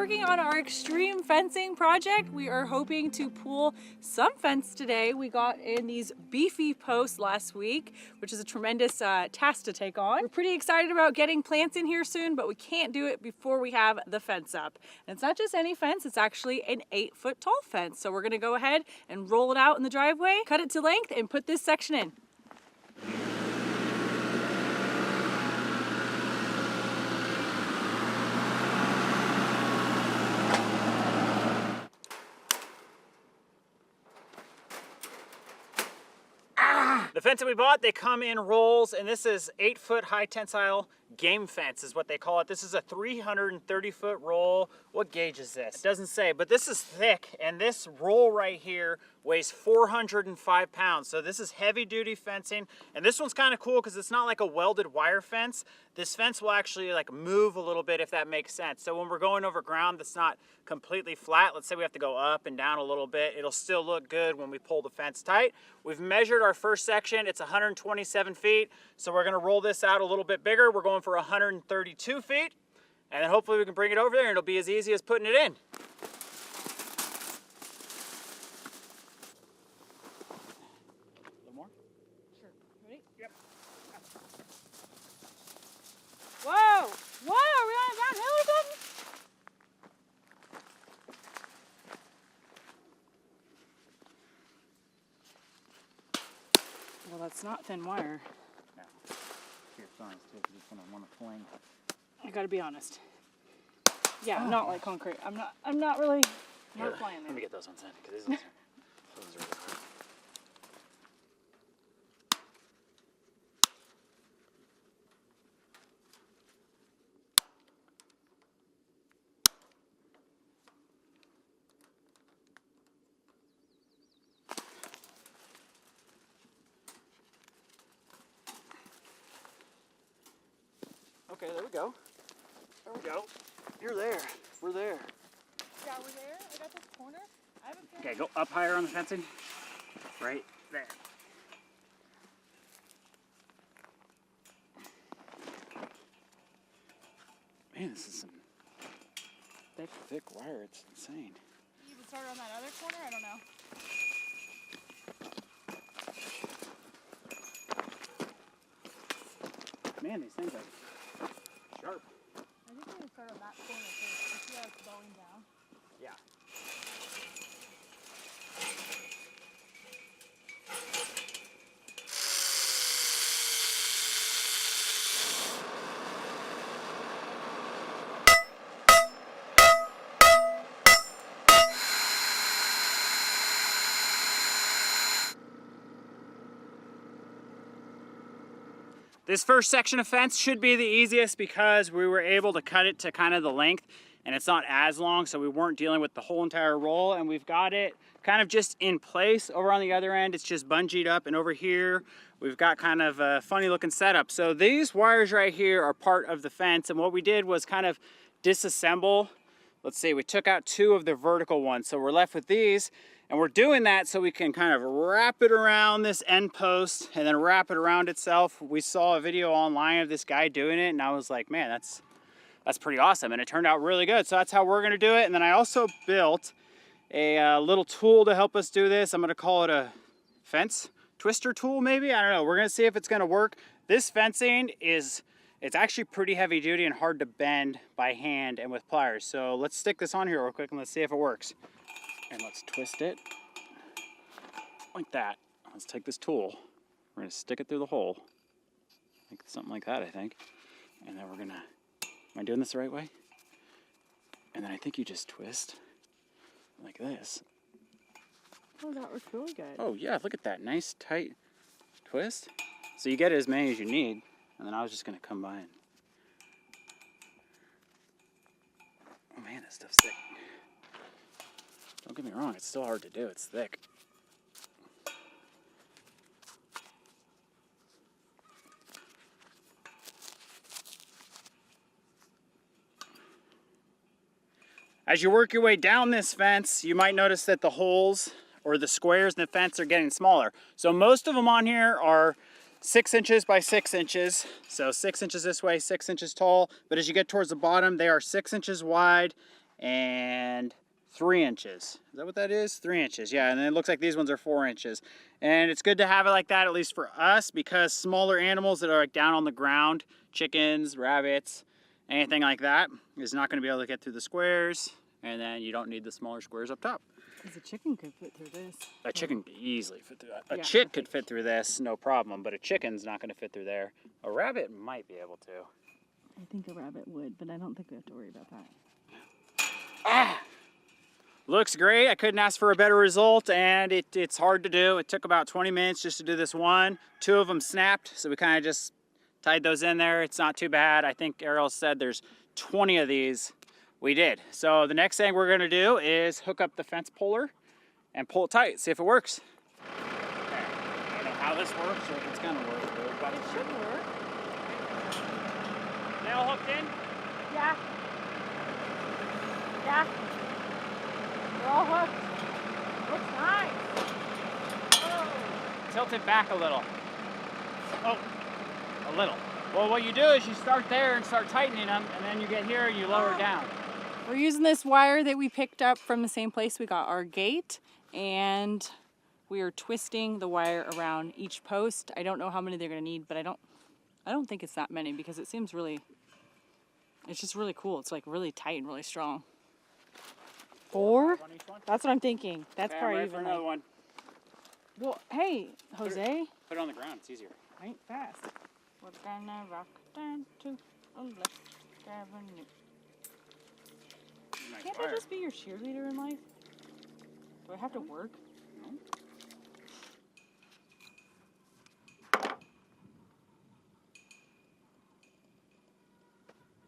working on our extreme fencing project. We are hoping to pull some fence today. We got in these beefy posts last week, which is a tremendous task to take on. We're pretty excited about getting plants in here soon, but we can't do it before we have the fence up. And it's not just any fence, it's actually an 8-foot tall fence. So we're gonna go ahead and roll it out in the driveway, cut it to length, and put this section in. The fence that we bought, they come in rolls, and this is 8-foot high tensile game fence is what they call it. This is a 330-foot roll. What gauge is this? It doesn't say, but this is thick, and this roll right here weighs 405 pounds. So this is heavy duty fencing, and this one's kind of cool because it's not like a welded wire fence. This fence will actually like move a little bit, if that makes sense. So when we're going over ground that's not completely flat, let's say we have to go up and down a little bit, it'll still look good when we pull the fence tight. We've measured our first section, it's 127 feet. So we're gonna roll this out a little bit bigger. We're going for 132 feet, and then hopefully we can bring it over there and it'll be as easy as putting it in. A little more? Sure. Ready? Yep. Whoa! Whoa! Are we on a downhill or something? Well, that's not thin wire. No. Here, it's honest too, because it's gonna want to fling. I gotta be honest. Yeah, not like concrete. I'm not really not flying there. Let me get those ones in, because those are really hard. Okay, there we go. There we go. You're there. We're there. Yeah, we're there. I got this corner. I haven't Okay, go up higher on the fencing. Right there. Man, this is some thick wire. It's insane. You would start on that other corner? I don't know. Man, these things are sharp. I think we would start on that corner first. You see how it's going down? Yeah. This first section of fence should be the easiest because we were able to cut it to kind of the length and it's not as long, so we weren't dealing with the whole entire roll, and we've got it kind of just in place. Over on the other end, it's just bungeed up, and over here, we've got kind of a funny looking setup. So these wires right here are part of the fence, and what we did was kind of disassemble. Let's see, we took out 2 of the vertical ones, so we're left with these. And we're doing that so we can kind of wrap it around this end post and then wrap it around itself. We saw a video online of this guy doing it, and I was like, man, that's pretty awesome. And it turned out really good. So that's how we're gonna do it. And then I also built a little tool to help us do this. I'm gonna call it a fence twister tool, maybe. I don't know. We're gonna see if it's gonna work. This fencing it's actually pretty heavy duty and hard to bend by hand and with pliers. So let's stick this on here real quick and let's see if it works. And let's twist it like that. Let's take this tool. We're gonna stick it through the hole. Like something like that, I think. And then we're gonna, am I doing this the right way? And then I think you just twist like this. Oh, that works really good. Oh yeah, look at that, nice tight twist. So you get as many as you need. And then I was just gonna come by and, oh man, this stuff's thick. Don't get me wrong, it's still hard to do, it's thick. As you work your way down this fence, you might notice that the holes or the squares in the fence are getting smaller. So most of them on here are 6 inches by 6 inches. So 6 inches this way, 6 inches tall. But as you get towards the bottom, they are 6 inches wide and 3 inches. Is that what that is? 3 inches, yeah. And then it looks like these ones are 4 inches. And it's good to have it like that, at least for us, because smaller animals that are like down on the ground, chickens, rabbits, anything like that, is not going to be able to get through the squares. And then you don't need the smaller squares up top. Because a chicken could fit through this. A chicken could easily fit through that. A Yeah, chick could fit through this, no problem, but a chicken's not going to fit through there. A rabbit might be able to. I think a rabbit would, but I don't think we have to worry about that. Ah! Looks great. I couldn't ask for a better result, and it's hard to do. It took about 20 minutes just to do this one. 2 of them snapped, so we kind of just tied those in there. It's not too bad. I think Arielle said there's 20 of these. We did. So the next thing we're gonna do is hook up the fence puller and pull it tight, see if it works. Okay. I don't know how this works or if it's gonna work, but It should work. they all hooked in? Yeah. Yeah. They're all hooked. Looks nice. Oh. Tilt it back a little. Oh, a little. Well, what you do is you start there and start tightening them, and then you get here and you lower it down. We're using this wire that we picked up from the same place we got our gate, and we are twisting the wire around each post. I don't know how many they're gonna need, but I don't think it's that many because it seems really, it's just really cool. It's like really tight and really strong. 4? On each one? That's what I'm thinking. That's Okay, I'm probably ready for even another like, one. well, hey, Jose, Put it on the ground, it's easier. I ain't fast. We're gonna rock down to Alaskan Avenue. Nice Can't fire. I just be your cheerleader in life? Do I have to work? No.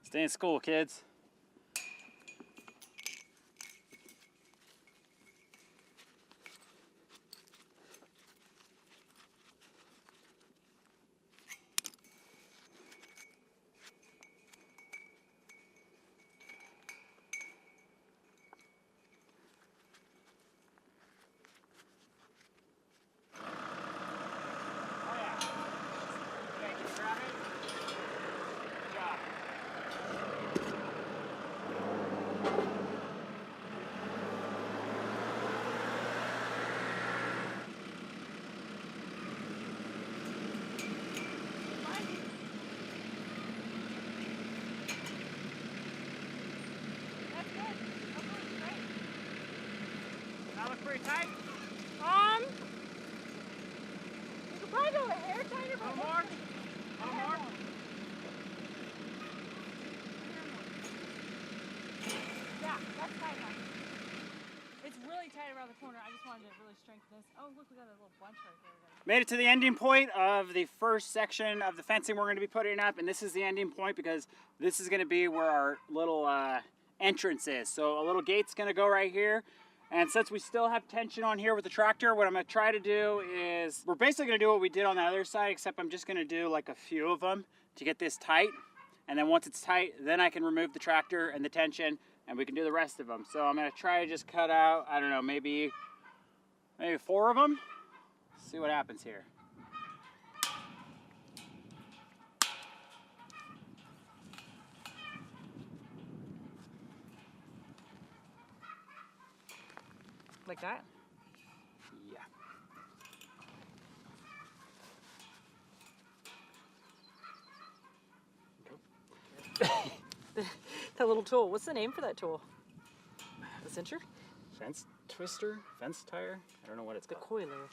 Stay in school, kids. Pretty tight. You could probably go a hair tighter, but more. yeah, that's tight enough. It's really tight around the corner. I just wanted to really strengthen this. Oh, look, we got a little bunch right there. Made it to the ending point of the first section of the fencing we're going to be putting up, and this is the ending point because this is going to be where our little entrance is. So a little gate's going to go right here. And since we still have tension on here with the tractor, what I'm going to try to do is, we're basically going to do what we did on the other side, except I'm just going to do like a few of them to get this tight. And then once it's tight, then I can remove the tractor and the tension, and we can do the rest of them. So I'm going to try to just cut out, I don't know, maybe 4 of them. See what happens here. Like that? Yeah. That little tool. What's the name for that tool? The cincher? Fence twister? Fence tire? I don't know what it's The called. coiler.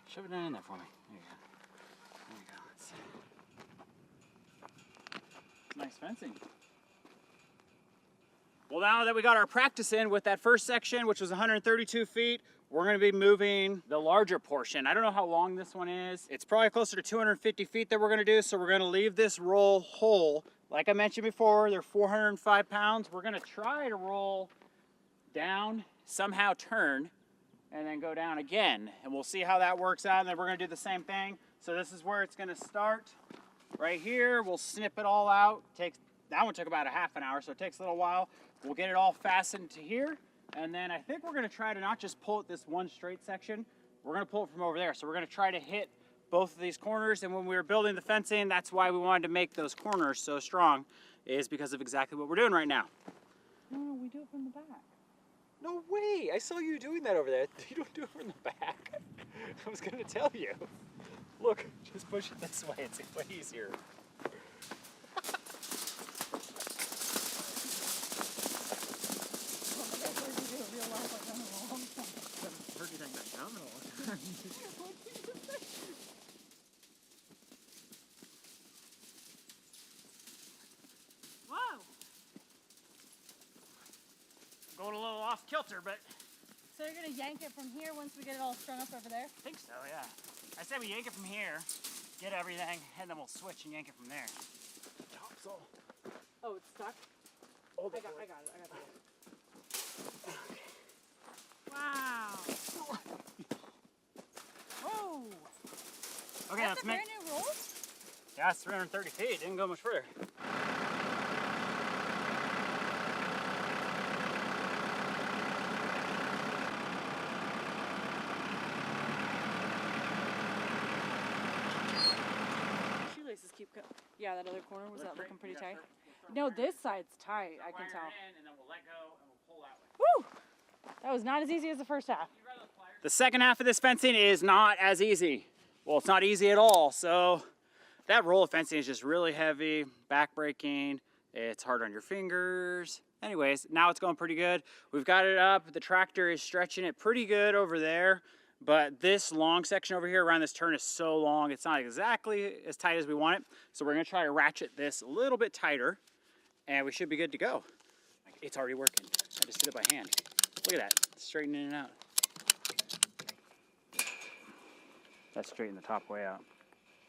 Shove it down in there for me. There you go. There you go. Let's see. Nice fencing. Well, now that we got our practice in with that first section, which was 132 feet, we're going to be moving the larger portion. I don't know how long this one is. It's probably closer to 250 feet that we're going to do, so we're going to leave this roll whole. Like I mentioned before, they're 405 pounds. We're going to try to roll down, somehow turn, and then go down again. And we'll see how that works out, and then we're going to do the same thing. So this is where it's going to start. Right here, we'll snip it all out. That one took about a half an hour, so it takes a little while. We'll get it all fastened to here, and then I think we're going to try to not just pull it this one straight section, we're going to pull it from over there. So we're going to try to hit both of these corners, and when we were building the fencing, that's why we wanted to make those corners so strong, is because of exactly what we're doing right now. No, we do it from the back. No way! I saw you doing that over there. You don't do it from the back. I was gonna tell you. Look, just push it this way. It's way easier. Whoa! Going a little off kilter, but So you're gonna yank it from here once we get it all strung up over there? I think so, yeah. I said we yank it from here, get everything, and then we'll switch and yank it from there. Topsail. Oh, it's stuck? Hold I got it. Wow. Whoa. Okay, That's let's a make. brand new roll? Yeah, it's 330 feet. Didn't go much further. Shoelaces keep yeah, that other corner, was that looking pretty tight? Straight. No, this side's tight, I can tell. And then we'll let go and we'll pull that way. Woo! That was not as easy as the first half. The second half of this fencing is not as easy. Well, it's not easy at all. So that roll of fencing is just really heavy, back-breaking. It's hard on your fingers. Anyways, now it's going pretty good. We've got it up. The tractor is stretching it pretty good over there. But this long section over here around this turn is so long, it's not exactly as tight as we want it. So we're gonna try to ratchet this a little bit tighter and we should be good to go. It's already working. I just did it by hand. Look at that, straightening it out. That's straightened the top way out.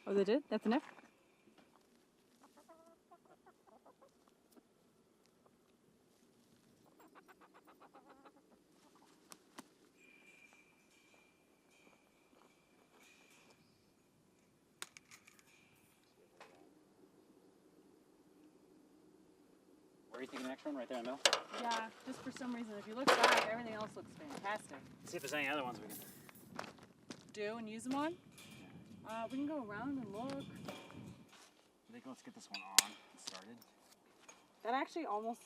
Oh, they did? That's enough? Where do you think the next one? Right there in the middle? Yeah, just for some reason, if you look back, everything else looks fantastic. Let's see if there's any other ones we can Do and use them on? We can go around and look. I think let's get this one on and started. That actually almost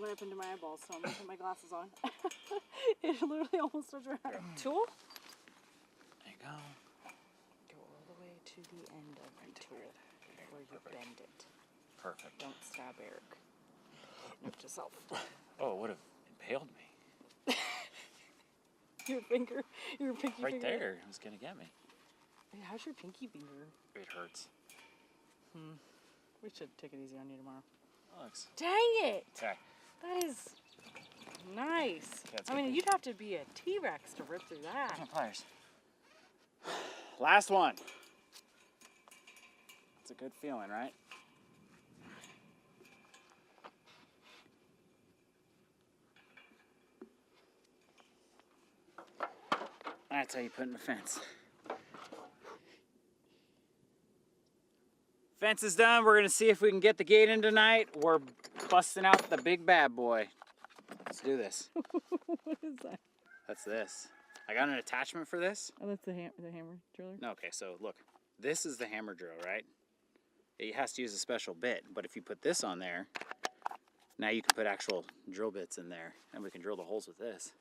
went up into my eyeballs, so I'm gonna put my glasses on. It literally almost touched my eye. Tool? There you go. Go all the way to the end of the tool before you bend it. Perfect. Don't stab Eric. Note to self. Oh, it would have impaled me. Your finger, your pinky Right finger. there. It was going to get me. Hey, how's your pinky finger? It hurts. We should take it easy on you tomorrow. Alex. Dang it! Okay. That is nice. That's I mean, good. you'd have to be a T-Rex to rip through that. My pliers. Last one. It's a good feeling, right? That's how you put in a fence. Fence is done. We're gonna see if we can get the gate in tonight. We're busting out the big bad boy. Let's do this. What is that? That's this. I got an attachment for this. Oh, that's the hammer driller? No, okay, so look. This is the hammer drill, right? It has to use a special bit, but if you put this on there, now you can put actual drill bits in there, and we can drill the holes with this.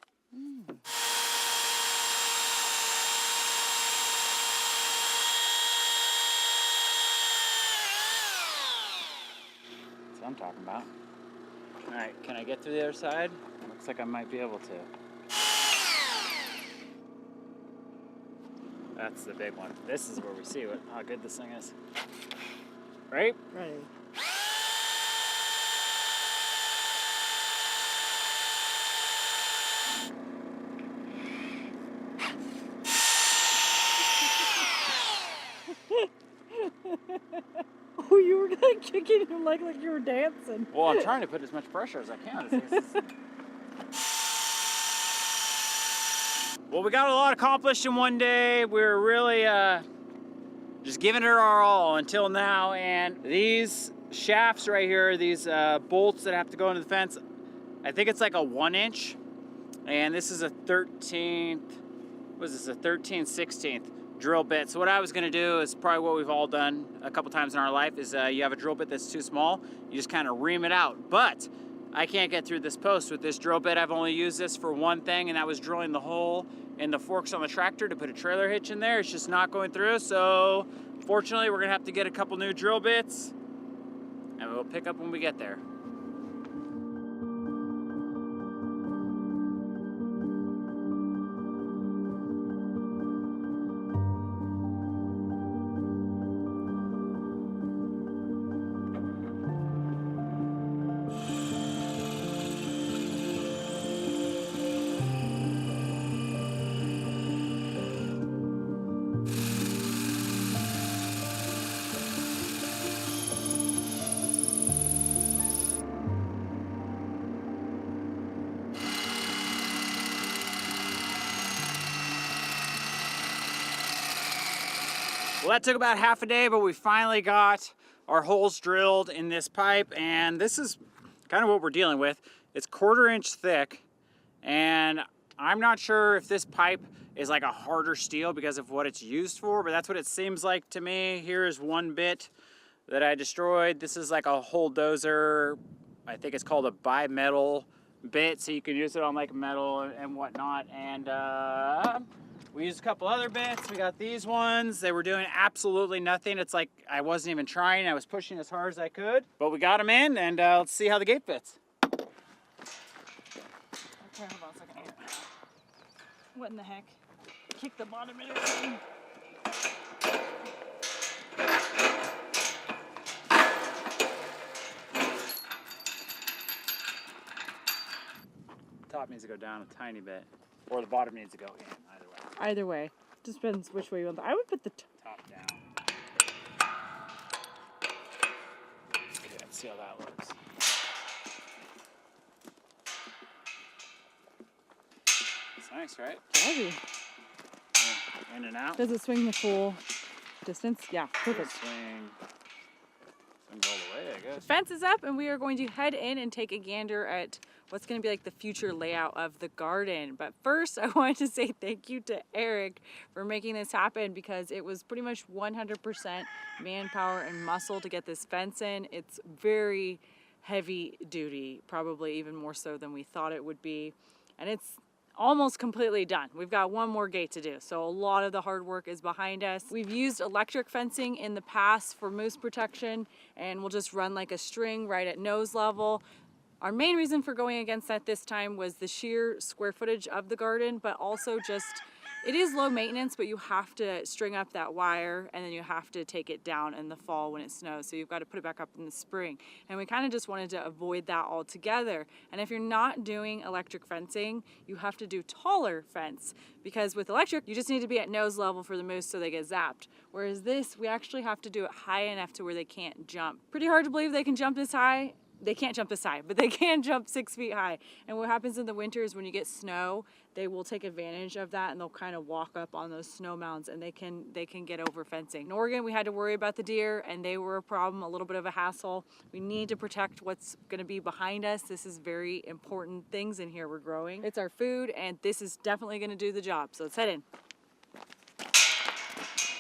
That's what I'm talking about. All right, can I get through the other side? Looks like I might be able to. That's the big one. This is where we see how good this thing is. Right? Ready. Oh, you were like kicking him like you were dancing. Well, I'm trying to put as much pressure as I can. Well, we got a lot accomplished in one day. We were really just giving it our all until now. And these shafts right here, these bolts that have to go into the fence, I think it's like a 1-inch. And this is a 13th, what is this, a 13/16. drill bit. So what I was gonna do is probably what we've all done a couple times in our life is you have a drill bit that's too small, you just kind of ream it out. But I can't get through this post with this drill bit. I've only used this for one thing, and that was drilling the hole in the forks on the tractor to put a trailer hitch in there. It's just not going through. So fortunately, we're gonna have to get a couple new drill bits, and we'll pick up when we get there. Well, that took about half a day, but we finally got our holes drilled in this pipe, and this is kind of what we're dealing with. It's 1/4 inch thick, and I'm not sure if this pipe is like a harder steel because of what it's used for, but that's what it seems like to me. Here is one bit that I destroyed. This is like a hole dozer. I think it's called a bimetal bit, so you can use it on like metal and whatnot. And we used a couple other bits. We got these ones. They were doing absolutely nothing. It's like I wasn't even trying. I was pushing as hard as I could. But we got them in, and let's see how the gate fits. Okay, hold on a second here. What in the heck? Kick the bottom in everything. Top needs to go down a tiny bit, or the bottom needs to go in, either way. Either way, just depends which way you want. I would put the Top down. Okay, let's see how that looks. It's nice, right? heavy. In and out. Does it swing the full distance? Yeah, perfect. Swing all the way, I guess. The fence is up, and we are going to head in and take a gander at what's going to be like the future layout of the garden. But first, I wanted to say thank you to Eric for making this happen, because it was pretty much 100% manpower and muscle to get this fence in. It's very heavy duty, probably even more so than we thought it would be. And it's almost completely done. We've got one more gate to do, so a lot of the hard work is behind us. We've used electric fencing in the past for moose protection, and we'll just run like a string right at nose level. Our main reason for going against that this time was the sheer square footage of the garden, but also just, it is low maintenance, but you have to string up that wire, and then you have to take it down in the fall when it snows. So you've got to put it back up in the spring. And we kind of just wanted to avoid that altogether. And if you're not doing electric fencing, you have to do taller fence, because with electric, you just need to be at nose level for the moose so they get zapped. Whereas this, we actually have to do it high enough to where they can't jump. Pretty hard to believe they can jump this high. They can't jump this high, but they can jump 6 feet high. And what happens in the winter is when you get snow, they will take advantage of that, and they'll kind of walk up on those snow mounds, and they can get over fencing. In Oregon, we had to worry about the deer, and they were a problem, a little bit of a hassle. We need to protect what's going to be behind us. This is very important things in here we're growing. It's our food, and this is definitely going to do the job. So let's head in.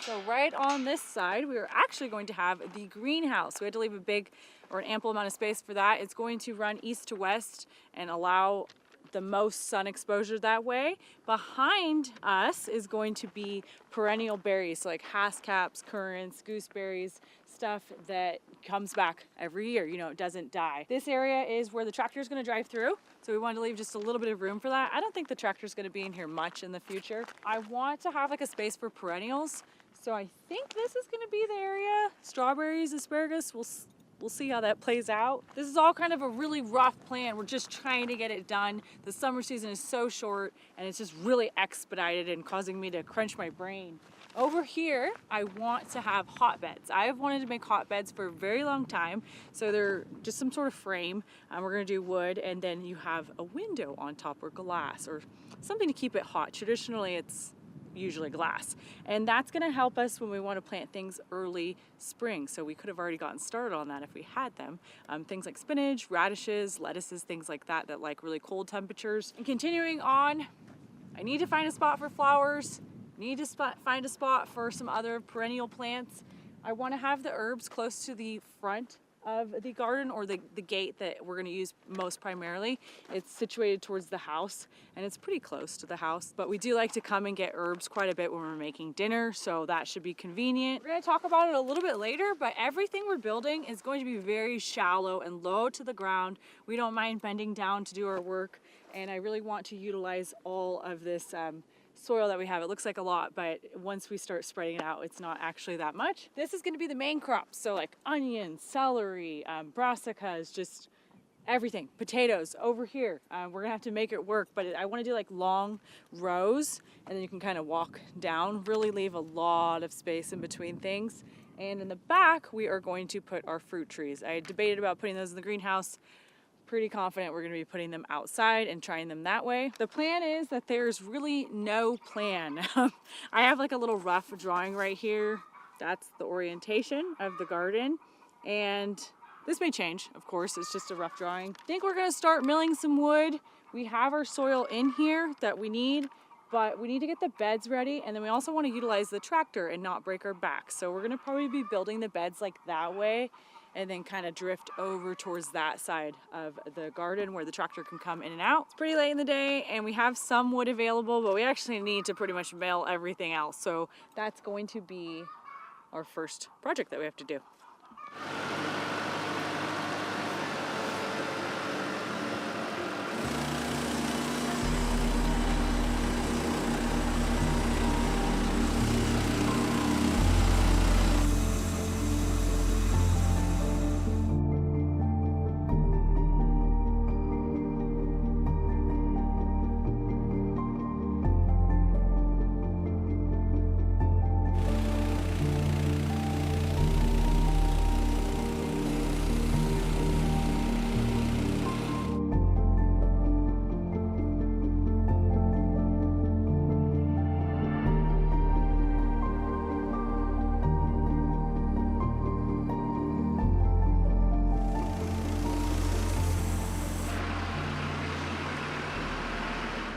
So right on this side, we are actually going to have the greenhouse. We had to leave a big or an ample amount of space for that. It's going to run east to west and allow the most sun exposure that way. Behind us is going to be perennial berries, so like hascaps, currants, gooseberries, stuff that comes back every year, you know, it doesn't die. This area is where the tractor is going to drive through, so we wanted to leave just a little bit of room for that. I don't think the tractor is going to be in here much in the future. I want to have like a space for perennials, so I think this is going to be the area. Strawberries, asparagus, we'll see how that plays out. This is all kind of a really rough plan. We're just trying to get it done. The summer season is so short, and it's just really expedited and causing me to crunch my brain. Over here, I want to have hotbeds. I have wanted to make hotbeds for a very long time. So they're just some sort of frame. We're gonna do wood, and then you have a window on top, or glass, or something to keep it hot. Traditionally, it's usually glass. And that's gonna help us when we wanna plant things early spring. So we could have already gotten started on that if we had them. Things like spinach, radishes, lettuces, things like that that like really cold temperatures. And continuing on, I need to find a spot for flowers. Need to find a spot for some other perennial plants. I want to have the herbs close to the front of the garden, or the gate that we're going to use most primarily. It's situated towards the house and it's pretty close to the house, but we do like to come and get herbs quite a bit when we're making dinner, so that should be convenient. We're going to talk about it a little bit later, but everything we're building is going to be very shallow and low to the ground. We don't mind bending down to do our work, and I really want to utilize all of this soil that we have. It looks like a lot, but once we start spreading it out, it's not actually that much. This is going to be the main crops, so like onions, celery, brassicas, just everything. Potatoes over here. We're gonna have to make it work, but I want to do like long rows, and then you can kind of walk down, really leave a lot of space in between things. And in the back, we are going to put our fruit trees. I debated about putting those in the greenhouse. Pretty confident we're going to be putting them outside and trying them that way. The plan is that there's really no plan. I have like a little rough drawing right here. That's the orientation of the garden, and this may change, of course. It's just a rough drawing. I think we're going to start milling some wood. We have our soil in here that we need, but we need to get the beds ready, and then we also want to utilize the tractor and not break our back. So we're going to probably be building the beds like that way, and then kind of drift over towards that side of the garden where the tractor can come in and out. It's pretty late in the day and we have some wood available, but we actually need to pretty much mill everything else. So that's going to be our first project that we have to do.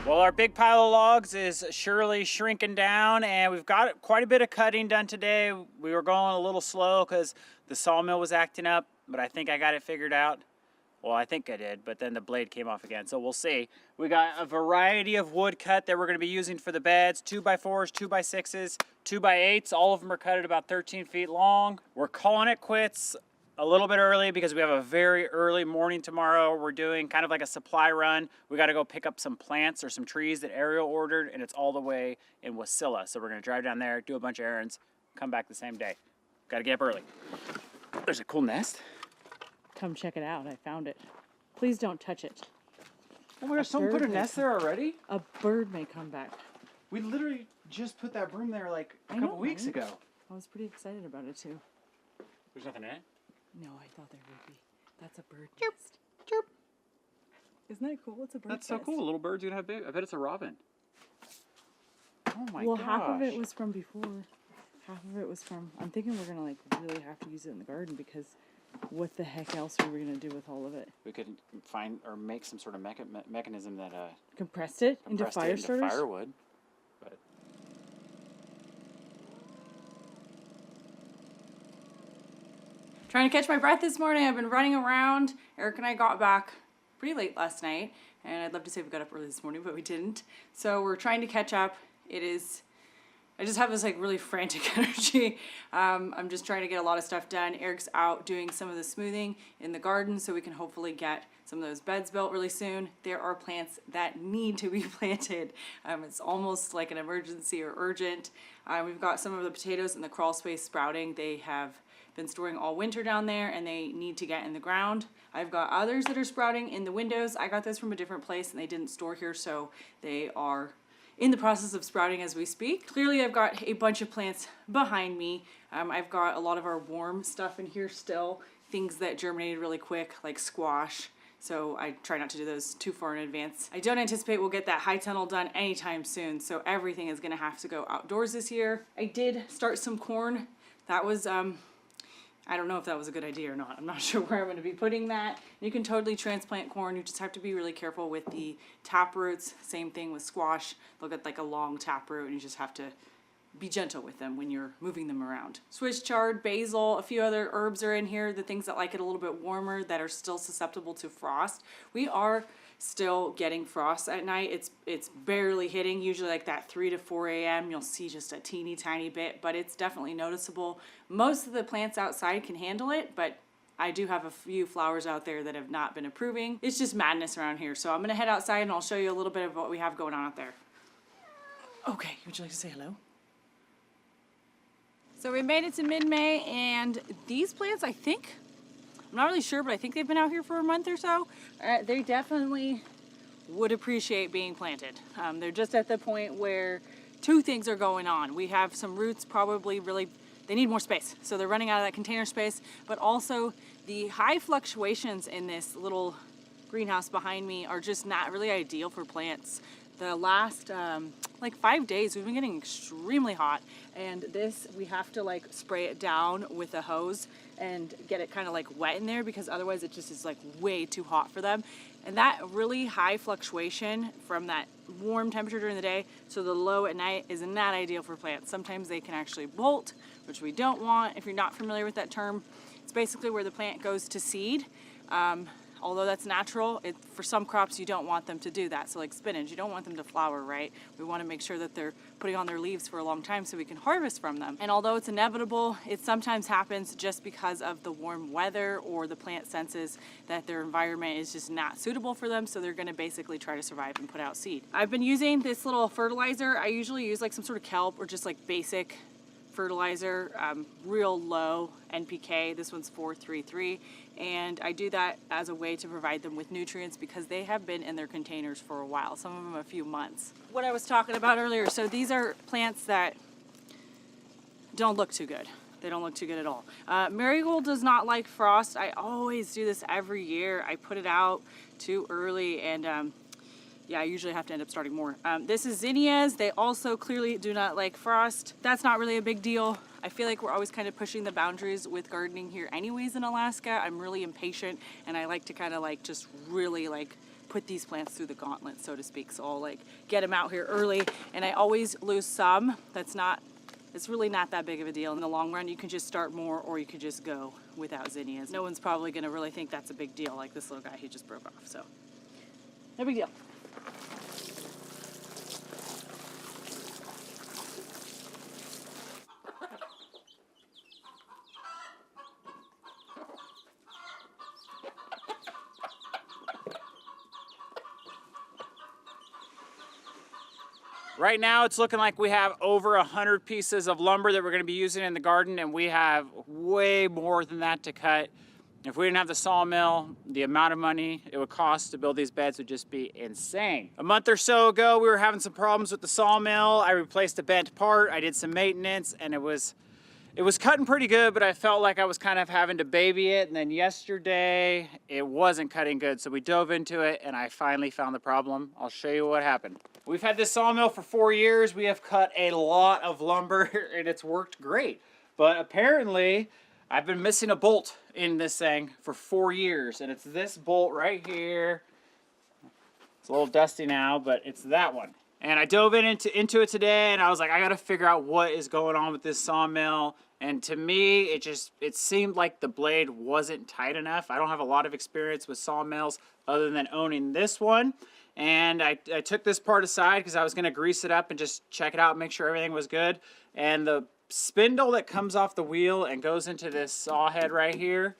Well, our big pile of logs is surely shrinking down, and we've got quite a bit of cutting done today. We were going a little slow because the sawmill was acting up, but I think I got it figured out. Well, I think I did, but then the blade came off again, so we'll see. We got a variety of wood cut that we're going to be using for the beds, 2x4s, 2x6s, 2x8s. All of them are cut at about 13 feet long. We're calling it quits a little bit early because we have a very early morning tomorrow. We're doing kind of like a supply run. We got to go pick up some plants or some trees that Arielle ordered, and it's all the way in 𝐒𝐢𝐷𝐿. So we're going to drive down there, do a bunch of errands, come back the same day. Got to get up early. There's a cool nest. Come check it out. I found it. Please don't touch it. Oh my gosh, someone put a nest there already? A bird may come back. We literally just put that broom there like a couple weeks ago. I was pretty excited about it too. There's nothing in it? No, I thought there would be. That's a bird Chirp, nest. chirp. Isn't that cool? It's a bird That's nest. so cool. Little bird's gonna have big. I bet it's a robin. Oh my gosh. Well, half of it was from before. Half of it was from. I'm thinking we're gonna like really have to use it in the garden, because what the heck else are we gonna do with all of it? We could find or make some sort of mechanism that Compressed it into compressed fire it into starters? firewood. But Trying to catch my breath this morning. I've been running around. Eric and I got back pretty late last night, and I'd love to say we got up early this morning, but we didn't. So we're trying to catch up. I just have this like really frantic energy. I'm just trying to get a lot of stuff done. Eric's out doing some of the smoothing in the garden, so we can hopefully get some of those beds built really soon. There are plants that need to be planted. It's almost like an emergency or urgent. We've got some of the potatoes in the crawl space sprouting. They have been storing all winter down there, and they need to get in the ground. I've got others that are sprouting in the windows. I got those from a different place and they didn't store here, so they are in the process of sprouting as we speak. Clearly I've got a bunch of plants behind me. I've got a lot of our warm stuff in here still, things that germinated really quick like squash. So I try not to do those too far in advance. I don't anticipate we'll get that high tunnel done anytime soon, so everything is gonna have to go outdoors this year. I did start some corn. That was I don't know if that was a good idea or not. I'm not sure where I'm going to be putting that. You can totally transplant corn. You just have to be really careful with the tap roots. Same thing with squash. They'll get like a long tap root and you just have to be gentle with them when you're moving them around. Swiss chard, basil, a few other herbs are in here, the things that like it a little bit warmer that are still susceptible to frost. We are still getting frost at night. It's barely hitting, usually like that 3 to 4 a.m. You'll see just a teeny tiny bit, but it's definitely noticeable. Most of the plants outside can handle it, but I do have a few flowers out there that have not been approving. It's just madness around here. So I'm gonna head outside and I'll show you a little bit of what we have going on out there. Okay, would you like to say hello? So we made it to mid-May, and these plants, I think, I'm not really sure, but I think they've been out here for a month or so. They definitely would appreciate being planted. They're just at the point where two things are going on. We have some roots probably really, they need more space. So they're running out of that container space, but also the high fluctuations in this little greenhouse behind me are just not really ideal for plants. The last like 5 days we've been getting extremely hot, and this we have to like spray it down with a hose and get it kind of like wet in there, because otherwise it just is like way too hot for them. And that really high fluctuation from that warm temperature during the day to the low at night is not ideal for plants. Sometimes they can actually bolt, which we don't want. If you're not familiar with that term, it's basically where the plant goes to seed. Although that's natural, for some crops you don't want them to do that. So like spinach, you don't want them to flower, right? We want to make sure that they're putting on their leaves for a long time so we can harvest from them. And although it's inevitable, it sometimes happens just because of the warm weather, or the plant senses that their environment is just not suitable for them, so they're going to basically try to survive and put out seed. I've been using this little fertilizer. I usually use like some sort of kelp or just like basic fertilizer, real low NPK. This one's 433, and I do that as a way to provide them with nutrients because they have been in their containers for a while, some of them a few months. What I was talking about earlier, so these are plants that don't look too good. They don't look too good at all. Marigold does not like frost. I always do this every year. I put it out too early, and yeah, I usually have to end up starting more. This is zinnias. They also clearly do not like frost. That's not really a big deal. I feel like we're always kind of pushing the boundaries with gardening here anyways in Alaska. I'm really impatient, and I like to kind of like just really like put these plants through the gauntlet, so to speak. So I'll like get them out here early, and I always lose some. It's really not that big of a deal in the long run. You can just start more, or you could just go without zinnias. No one's probably gonna really think that's a big deal, like this little guy who just broke off, so no big deal. Right now it's looking like we have over 100 pieces of lumber that we're going to be using in the garden, and we have way more than that to cut. If we didn't have the sawmill, the amount of money it would cost to build these beds would just be insane. A month or so ago we were having some problems with the sawmill. I replaced a bent part, I did some maintenance, and it was cutting pretty good, but I felt like I was kind of having to baby it. And then yesterday it wasn't cutting good, so we dove into it and I finally found the problem. I'll show you what happened. We've had this sawmill for 4 years. We have cut a lot of lumber and it's worked great. But apparently I've been missing a bolt in this thing for 4 years, and it's this bolt right here. It's a little dusty now, but it's that one. And I dove into it today, and I was like, I gotta figure out what is going on with this sawmill. And to me, it seemed like the blade wasn't tight enough. I don't have a lot of experience with sawmills other than owning this one. And I took this part aside because I was gonna grease it up and just check it out and make sure everything was good. And the spindle that comes off the wheel and goes into this saw head right here,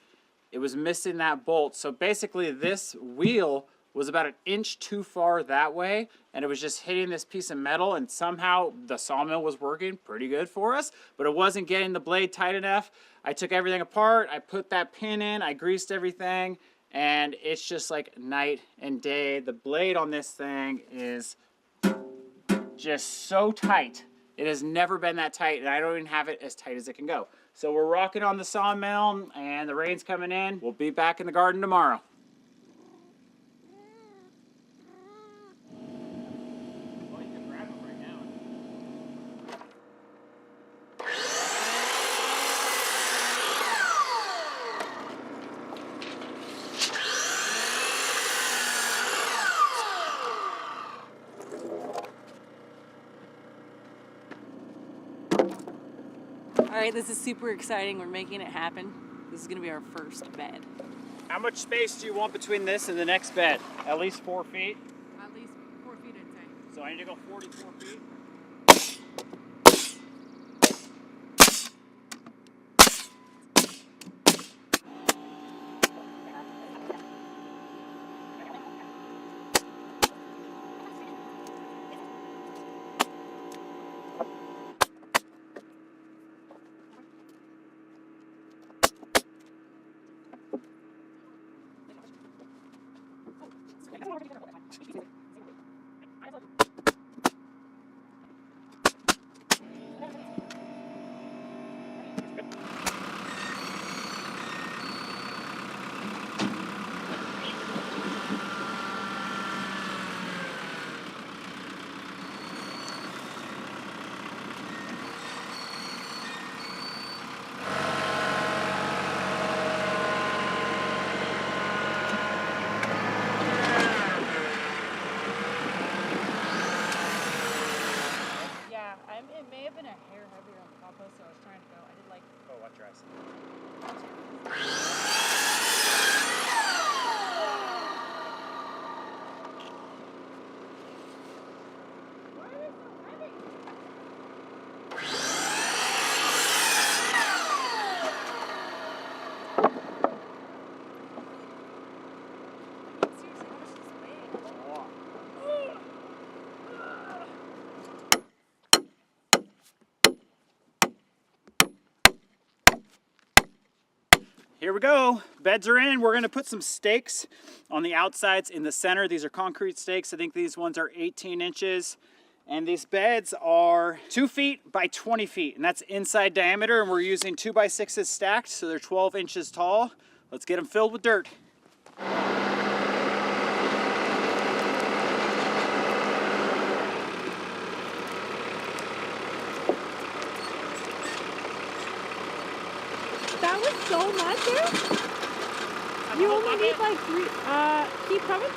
it was missing that bolt. So basically this wheel was about 1 inch too far that way, and it was just hitting this piece of metal, and somehow the sawmill was working pretty good for us, but it wasn't getting the blade tight enough. I took everything apart, I put that pin in, I greased everything, and it's just like night and day. The blade on this thing is just so tight. It has never been that tight, and I don't even have it as tight as it can go. So we're rocking on the sawmill, and the rain's coming in. We'll be back in the garden tomorrow. All right, this is super exciting. We're making it happen. This is gonna be our first bed. How much space do you want between this and the next bed? At least 4 feet? At least 4 feet, I'd say. So I need to go 44 feet? It may have been a hair heavier on the compost, so I was trying to go. I did like. Oh, what dress? Why are they so heavy? Seriously, how much does this weigh? A lot. Here we go. Beds are in. We're going to put some stakes on the outsides in the center. These are concrete stakes. I think these ones are 18 inches. And these beds are 2 feet by 20 feet. And that's inside diameter. And we're using 2x6s stacked, so they're 12 inches tall. Let's get them filled with dirt. That was so much there. You only need like 3. Keep coming.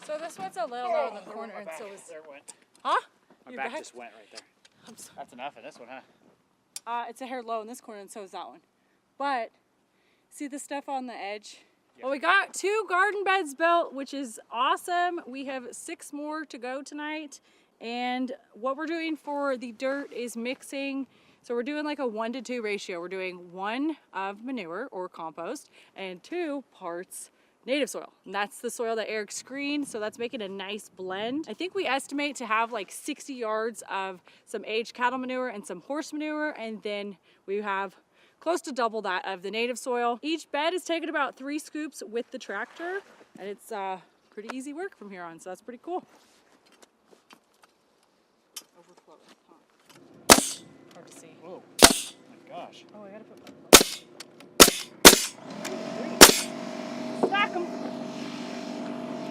So this one's a little low in the corner, and so is. There it went. Huh? My Your back back? just went right there. I'm sorry. That's enough of this one, huh? It's a hair low in this corner, and so is that one. But see the stuff on the edge? Yeah. Well, we got 2 garden beds built, which is awesome. We have 6 more to go tonight. And what we're doing for the dirt is mixing. So we're doing like a 1-to-2 ratio. We're doing 1 of manure or compost and 2 parts native soil. And that's the soil that Eric screened, so that's making a nice blend. I think we estimate to have like 60 yards of some aged cattle manure and some horse manure, and then we have close to double that of the native soil. Each bed is taking about 3 scoops with the tractor, and it's pretty easy work from here on, so that's pretty cool. Overflow, huh? Hard to see. Whoa, my gosh. Oh, I gotta put stack them.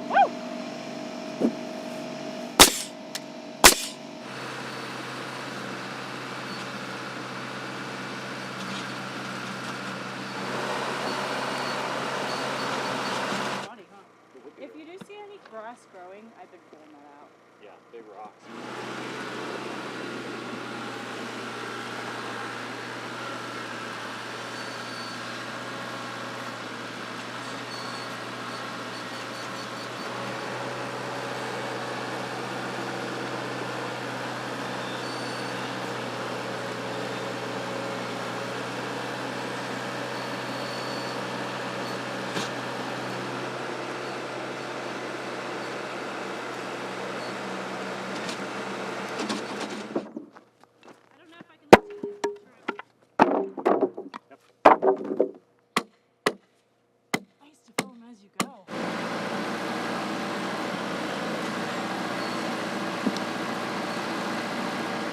Woo! Funny, huh? If you do see any grass growing, I've been pulling that out. Yeah, big rocks.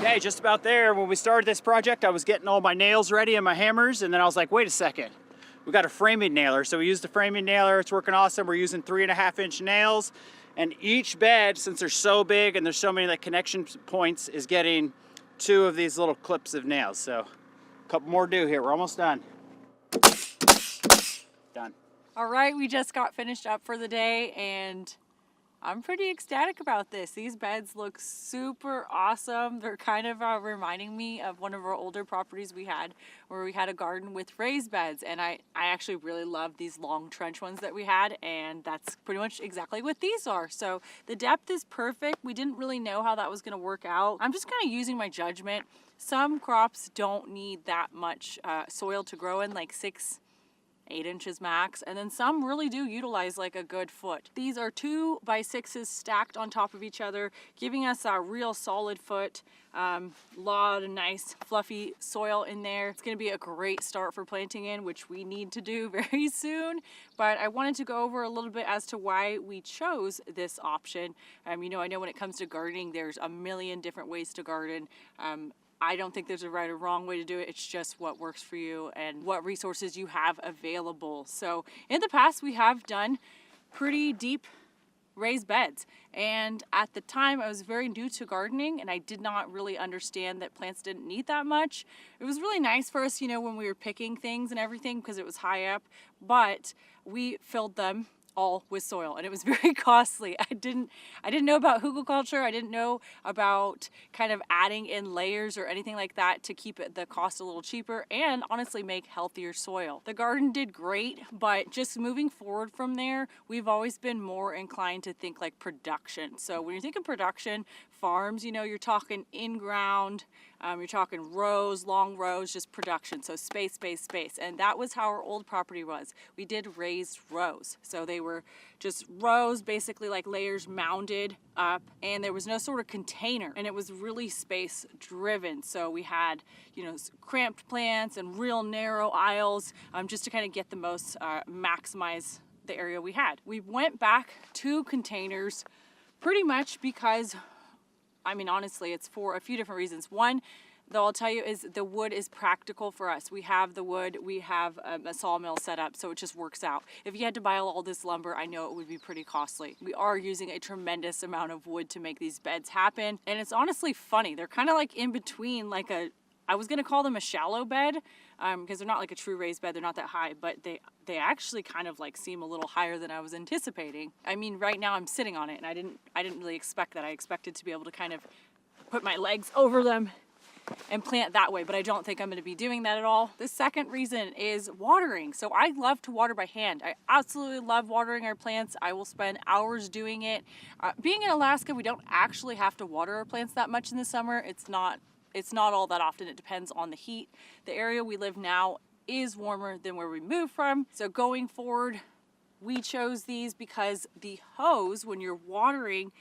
Okay, just about there. When we started this project, I was getting all my nails ready and my hammers, and then I was like, wait a second. we got a framing nailer. So we used a framing nailer. It's working awesome. We're using 3.5-inch nails. And each bed, since they're so big and there's so many like connection points, is getting 2 of these little clips of nails. So a couple more to do here. We're almost done. Done. All right, we just got finished up for the day and I'm pretty ecstatic about this. These beds look super awesome. They're kind of reminding me of one of our older properties we had where we had a garden with raised beds. And I actually really love these long trench ones that we had. And that's pretty much exactly what these are. So the depth is perfect. We didn't really know how that was going to work out. I'm just kind of using my judgment. Some crops don't need that much soil to grow in, like 6-8 inches max, and then some really do utilize like a good foot. These are 2 by 6s stacked on top of each other, giving us a real solid foot. Lot of nice fluffy soil in there. It's going to be a great start for planting in, which we need to do very soon. But I wanted to go over a little bit as to why we chose this option. You know, I know when it comes to gardening, there's a million different ways to garden. I don't think there's a right or wrong way to do it. It's just what works for you and what resources you have available. So in the past, we have done pretty deep raised beds. And at the time, I was very new to gardening and I did not really understand that plants didn't need that much. It was really nice for us, you know, when we were picking things and everything because it was high up, but we filled them all with soil and it was very costly. I didn't know about hugelkultur. I didn't know about kind of adding in layers or anything like that to keep the cost a little cheaper and honestly make healthier soil. The garden did great, but just moving forward from there, we've always been more inclined to think like production. So when you think of production, farms, you know, you're talking in-ground, you're talking rows, long rows, just production. So space, space, space. And that was how our old property was. We did raised rows. So they were just rows, basically like layers mounded up, and there was no sort of container. And it was really space driven. So we had, you know, cramped plants and real narrow aisles just to kind of get the most, maximize the area we had. We went back to containers pretty much because, I mean, honestly, it's for a few different reasons. One, though, I'll tell you, is the wood is practical for us. We have the wood, we have a sawmill set up, so it just works out. If you had to buy all this lumber, I know it would be pretty costly. We are using a tremendous amount of wood to make these beds happen, and it's honestly funny. They're kind of like in between, like I was gonna call them a shallow bed, because they're not like a true raised bed, they're not that high, but they actually kind of like seem a little higher than I was anticipating. I mean, right now I'm sitting on it, and I didn't really expect that. I expected to be able to kind of put my legs over them and plant that way, but I don't think I'm going to be doing that at all. The second reason is watering. So I love to water by hand. I absolutely love watering our plants. I will spend hours doing it. Being in Alaska, we don't actually have to water our plants that much in the summer. It's not all that often. It depends on the heat. The area we live now is warmer than where we moved from. So going forward, we chose these because the hose, when you're watering,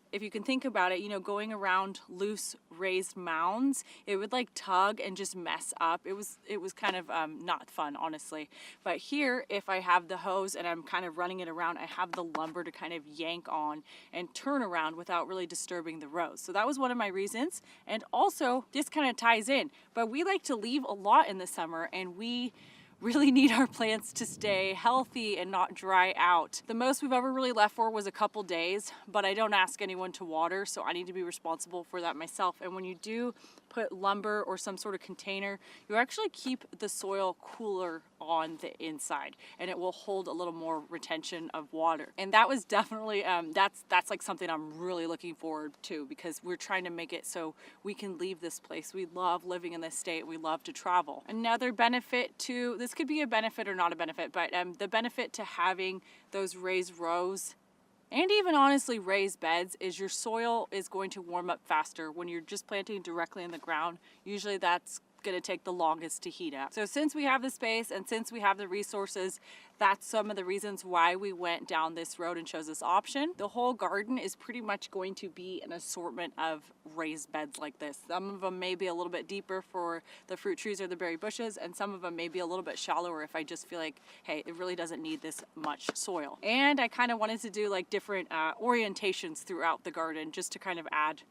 if you can think about it, you know, going around loose raised mounds, it would like tug and just mess up. It was kind of not fun, honestly. But here, if I have the hose and I'm kind of running it around, I have the lumber to kind of yank on and turn around without really disturbing the rows. So that was one of my reasons. And also, this kind of ties in, but we like to leave a lot in the summer, and we really need our plants to stay healthy and not dry out. The most we've ever really left for was a couple days, but I don't ask anyone to water, so I need to be responsible for that myself. And when you do put lumber or some sort of container, you actually keep the soil cooler on the inside, and it will hold a little more retention of water. And that was definitely, that's like something I'm really looking forward to, because we're trying to make it so we can leave this place. We love living in this state. We love to travel. Another benefit to, this could be a benefit or not a benefit, but the benefit to having those raised rows and even honestly raised beds is your soil is going to warm up faster. When you're just planting directly in the ground, usually that's going to take the longest to heat up. So since we have the space and since we have the resources, that's some of the reasons why we went down this road and chose this option. The whole garden is pretty much going to be an assortment of raised beds like this. Some of them may be a little bit deeper for the fruit trees or the berry bushes, and some of them may be a little bit shallower if I just feel like, hey, it really doesn't need this much soil. And I kind of wanted to do like different orientations throughout the garden just to kind of add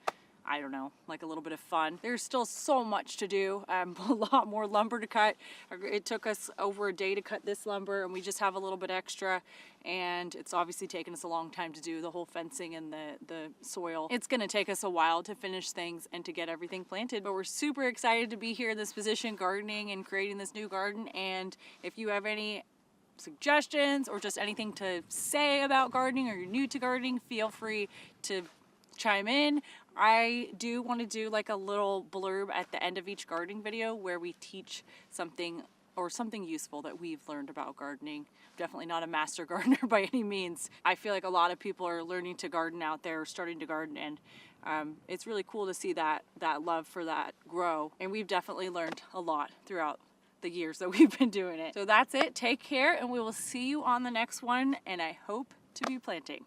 I don't know, like a little bit of fun. There's still so much to do, a lot more lumber to cut. It took us over a day to cut this lumber, and we just have a little bit extra, and it's obviously taken us a long time to do the whole fencing and the soil. It's gonna take us a while to finish things and to get everything planted, but we're super excited to be here in this position gardening and creating this new garden. And if you have any suggestions or just anything to say about gardening, or you're new to gardening, feel free to chime in. I do want to do like a little blurb at the end of each gardening video where we teach something or something useful that we've learned about gardening. Definitely not a master gardener by any means. I feel like a lot of people are learning to garden out there, starting to garden, and it's really cool to see that love for that grow. And we've definitely learned a lot throughout the years that we've been doing it. So that's it. Take care, and we will see you on the next one, and I hope to be planting.